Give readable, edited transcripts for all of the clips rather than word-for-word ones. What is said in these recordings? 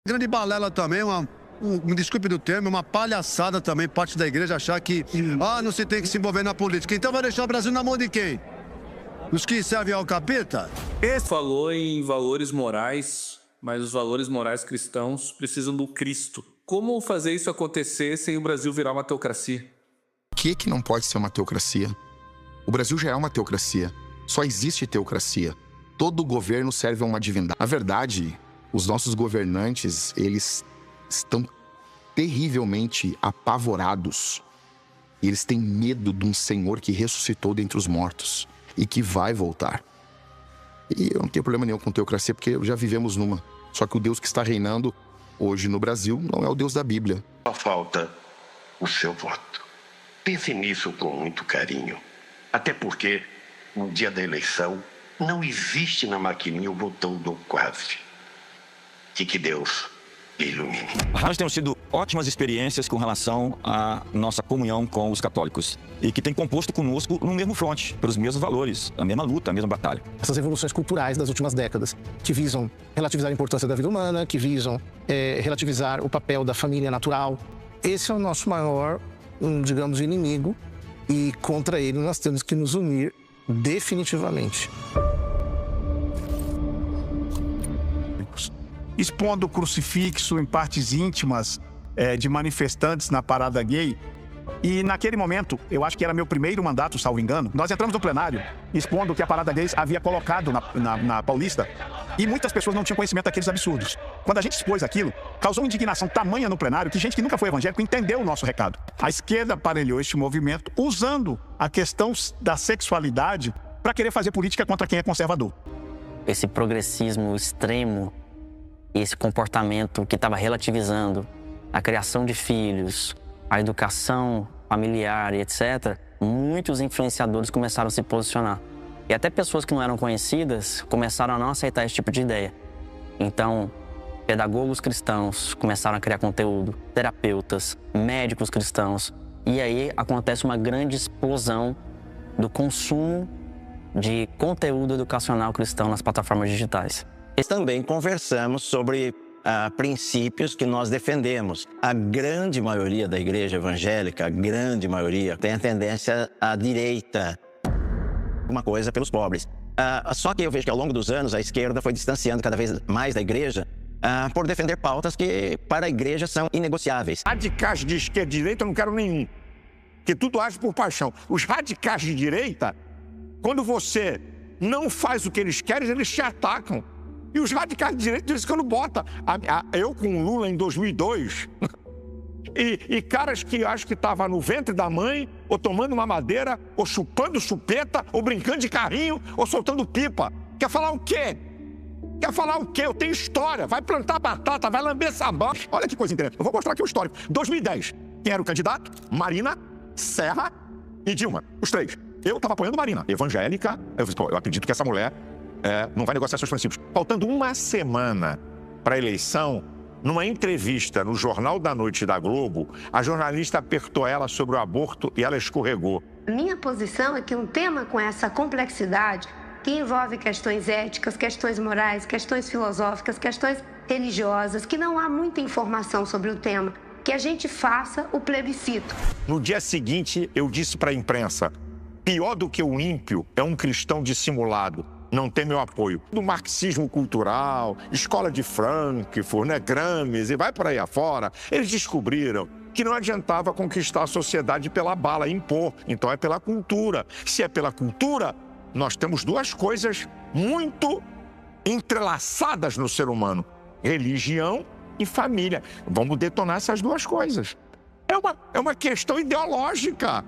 Grande balela também, me desculpe do termo, uma palhaçada também, parte da igreja achar que não se tem que se envolver na política. Então vai deixar o Brasil na mão de quem? Os que servem ao capeta? Esse falou em valores morais, mas os valores morais cristãos precisam do Cristo. Como fazer isso acontecer sem o Brasil virar uma teocracia? O que não pode ser uma teocracia? O Brasil já é uma teocracia. Só existe teocracia. Todo governo serve a uma divindade. Na verdade, os nossos governantes, eles estão terrivelmente apavorados. Eles têm medo de um Senhor que ressuscitou dentre os mortos e que vai voltar. E eu não tenho problema nenhum com teocracia, porque já vivemos numa. Só que o Deus que está reinando hoje no Brasil não é o Deus da Bíblia. Só falta o seu voto. Pense nisso com muito carinho. Até porque, no dia da eleição, não existe na maquininha o botão do quase. E que Deus ilumine. Nós temos tido ótimas experiências com relação à nossa comunhão com os católicos e que tem composto conosco no mesmo fronte, pelos mesmos valores, a mesma luta, a mesma batalha. Essas revoluções culturais das últimas décadas, que visam relativizar a importância da vida humana, que visam relativizar o papel da família natural. Esse é o nosso maior, digamos, inimigo, e contra ele nós temos que nos unir definitivamente. Expondo o crucifixo em partes íntimas de manifestantes na parada gay. E naquele momento, eu acho que era meu primeiro mandato, salvo engano, nós entramos no plenário expondo o que a parada gay havia colocado na Paulista, e muitas pessoas não tinham conhecimento daqueles absurdos. Quando a gente expôs aquilo, causou indignação tamanha no plenário que gente que nunca foi evangélico entendeu o nosso recado. A esquerda aparelhou este movimento usando a questão da sexualidade para querer fazer política contra quem é conservador. Esse progressismo extremo, esse comportamento que estava relativizando a criação de filhos, a educação familiar e etc., muitos influenciadores começaram a se posicionar. E até pessoas que não eram conhecidas começaram a não aceitar esse tipo de ideia. Então, pedagogos cristãos começaram a criar conteúdo, terapeutas, médicos cristãos. E aí acontece uma grande explosão do consumo de conteúdo educacional cristão nas plataformas digitais. Também conversamos sobre princípios que nós defendemos. A grande maioria da igreja evangélica, a grande maioria, tem a tendência à direita. Uma coisa pelos pobres. Só que eu vejo que ao longo dos anos a esquerda foi distanciando cada vez mais da igreja por defender pautas que para a igreja são inegociáveis. Radicais de esquerda e direita eu não quero nenhum, que tudo age por paixão. Os radicais de direita, quando você não faz o que eles querem, eles te atacam. E os radicais de direita dizem que quando bota eu com o Lula em 2002 e caras que acho que estavam no ventre da mãe, ou tomando uma madeira, ou chupando chupeta, ou brincando de carrinho, ou soltando pipa. Quer falar o quê? Quer falar o quê? Eu tenho história. Vai plantar batata, vai lamber sabão. Olha que coisa interessante. Eu vou mostrar aqui o histórico. 2010. Quem era o candidato? Marina, Serra e Dilma. Os três. Eu estava apoiando Marina, evangélica. Eu acredito que essa mulher não vai negociar seus princípios. Faltando uma semana para a eleição, numa entrevista no Jornal da Noite da Globo, a jornalista apertou ela sobre o aborto e ela escorregou. Minha posição é que um tema com essa complexidade, que envolve questões éticas, questões morais, questões filosóficas, questões religiosas, que não há muita informação sobre o tema, que a gente faça o plebiscito. No dia seguinte, eu disse para a imprensa, pior do que o ímpio é um cristão dissimulado. Não tem meu apoio. Do marxismo cultural, escola de Frankfurt, Gramsci, e vai por aí afora, eles descobriram que não adiantava conquistar a sociedade pela bala, impor. Então é pela cultura. Se é pela cultura, nós temos duas coisas muito entrelaçadas no ser humano: religião e família. Vamos detonar essas duas coisas. É uma questão ideológica.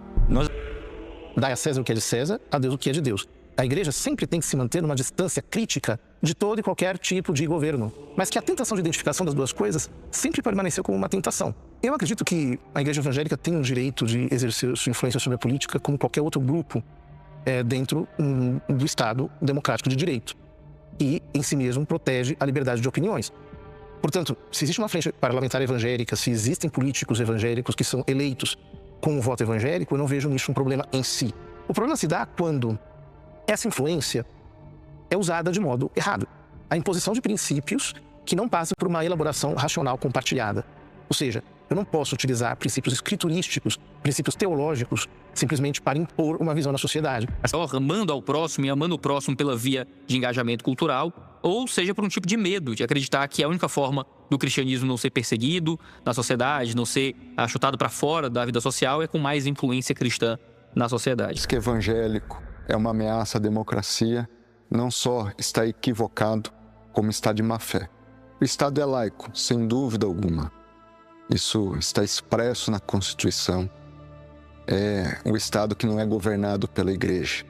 Dai a César o que é de César, a Deus o que é de Deus. A igreja sempre tem que se manter numa distância crítica de todo e qualquer tipo de governo. Mas que a tentação de identificação das duas coisas sempre permaneceu como uma tentação. Eu acredito que a igreja evangélica tem o direito de exercer sua influência sobre a política como qualquer outro grupo dentro do Estado democrático de direito. E, em si mesmo, protege a liberdade de opiniões. Portanto, se existe uma frente parlamentar evangélica, se existem políticos evangélicos que são eleitos com o voto evangélico, eu não vejo nisso um problema em si. O problema se dá quando essa influência é usada de modo errado. A imposição de princípios que não passa por uma elaboração racional compartilhada. Ou seja, eu não posso utilizar princípios escriturísticos, princípios teológicos, simplesmente para impor uma visão na sociedade. Amando ao próximo e amando o próximo pela via de engajamento cultural, ou seja, por um tipo de medo, de acreditar que a única forma do cristianismo não ser perseguido na sociedade, não ser chutado para fora da vida social, é com mais influência cristã na sociedade. Diz que evangélico é uma ameaça à democracia, não só está equivocado, como está de má fé. O Estado é laico, sem dúvida alguma. Isso está expresso na Constituição. É um Estado que não é governado pela Igreja.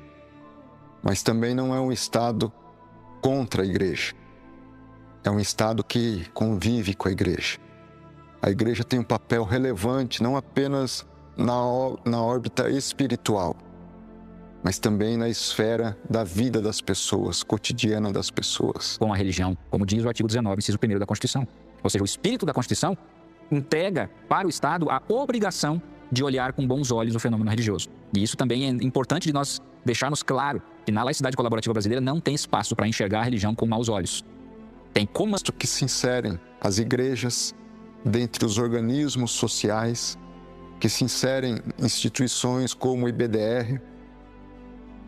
Mas também não é um Estado contra a Igreja. É um Estado que convive com a Igreja. A Igreja tem um papel relevante, não apenas na órbita espiritual, mas também na esfera da vida das pessoas, cotidiana das pessoas. Com a religião, como diz o artigo 19, inciso 1º da Constituição. Ou seja, o espírito da Constituição entrega para o Estado a obrigação de olhar com bons olhos o fenômeno religioso. E isso também é importante de nós deixarmos claro que na laicidade colaborativa brasileira não tem espaço para enxergar a religião com maus olhos. Tem como que se inserem as igrejas dentre os organismos sociais, que se inserem instituições como o IBDR,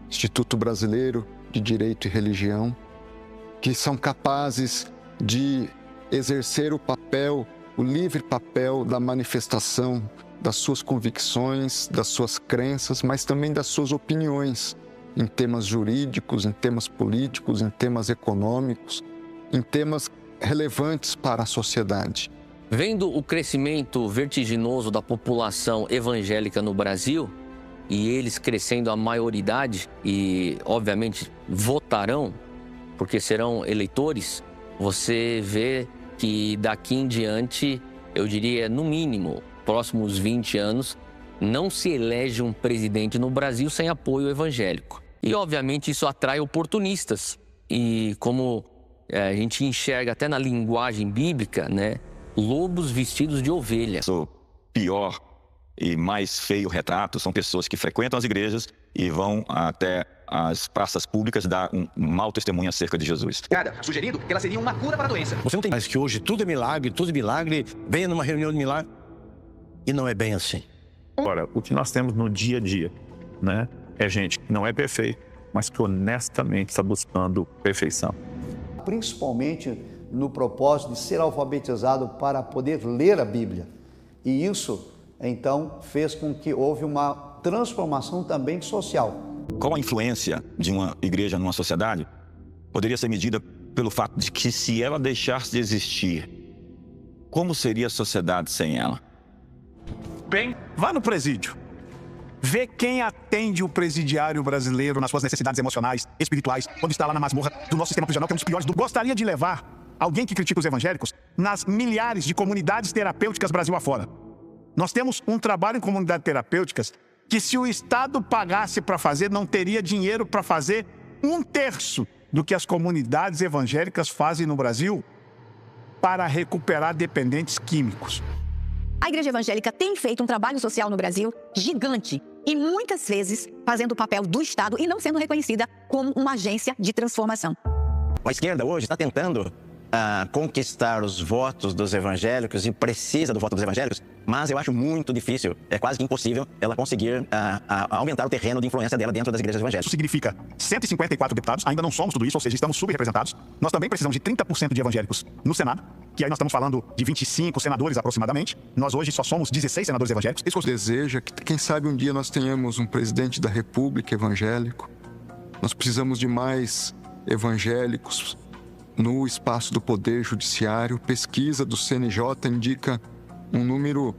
Instituto Brasileiro de Direito e Religião, que são capazes de exercer o livre papel da manifestação das suas convicções, das suas crenças, mas também das suas opiniões em temas jurídicos, em temas políticos, em temas econômicos, em temas relevantes para a sociedade. Vendo o crescimento vertiginoso da população evangélica no Brasil, e eles crescendo a maioridade e, obviamente, votarão, porque serão eleitores, você vê que daqui em diante, eu diria, no mínimo, próximos 20 anos, não se elege um presidente no Brasil sem apoio evangélico. E, obviamente, isso atrai oportunistas. E como a gente enxerga até na linguagem bíblica, né, lobos vestidos de ovelha. O pior e mais feio retrato são pessoas que frequentam as igrejas e vão até as praças públicas dar um mau testemunho acerca de Jesus. Sugerindo que ela seria uma cura para a doença. Você não tem mais que hoje tudo é milagre, venha numa reunião de milagre. E não é bem assim. Agora, o que nós temos no dia a dia, né, é gente que não é perfeita, mas que honestamente está buscando perfeição. Principalmente no propósito de ser alfabetizado para poder ler a Bíblia. E isso, então, fez com que houve uma transformação também social. Qual a influência de uma igreja numa sociedade? Poderia ser medida pelo fato de que, se ela deixasse de existir, como seria a sociedade sem ela? Bem, vá no presídio. Vê quem atende o presidiário brasileiro nas suas necessidades emocionais, espirituais, quando está lá na masmorra do nosso sistema prisional, que é um dos piores do... Gostaria de levar alguém que critica os evangélicos nas milhares de comunidades terapêuticas Brasil afora. Nós temos um trabalho em comunidades terapêuticas que, se o Estado pagasse para fazer, não teria dinheiro para fazer 1/3 do que as comunidades evangélicas fazem no Brasil para recuperar dependentes químicos. A Igreja Evangélica tem feito um trabalho social no Brasil gigante e muitas vezes fazendo o papel do Estado e não sendo reconhecida como uma agência de transformação. A esquerda hoje está tentando conquistar os votos dos evangélicos e precisa do voto dos evangélicos, mas eu acho muito difícil, é quase que impossível ela conseguir aumentar o terreno de influência dela dentro das igrejas evangélicas. Isso significa 154 deputados, ainda não somos tudo isso, ou seja, estamos subrepresentados. Nós também precisamos de 30% de evangélicos no Senado, que aí nós estamos falando de 25 senadores aproximadamente. Nós hoje só somos 16 senadores evangélicos. Isso deseja que, quem sabe, um dia nós tenhamos um presidente da República evangélico. Nós precisamos de mais evangélicos no espaço do Poder Judiciário. Pesquisa do CNJ indica um número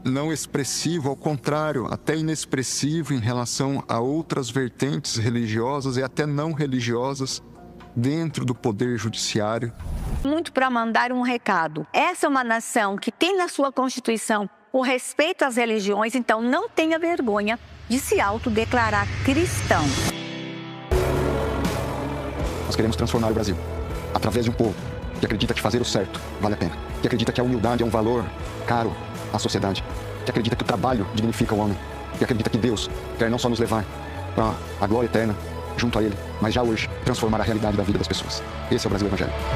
não expressivo, ao contrário, até inexpressivo em relação a outras vertentes religiosas e até não religiosas dentro do Poder Judiciário. Muito para mandar um recado. Essa é uma nação que tem na sua Constituição o respeito às religiões, então não tenha vergonha de se autodeclarar cristão. Nós queremos transformar o Brasil através de um povo que acredita que fazer o certo vale a pena, que acredita que a humildade é um valor caro à sociedade, que acredita que o trabalho dignifica o homem, que acredita que Deus quer não só nos levar para a glória eterna junto a Ele, mas já hoje transformar a realidade da vida das pessoas. Esse é o Brasil evangélico.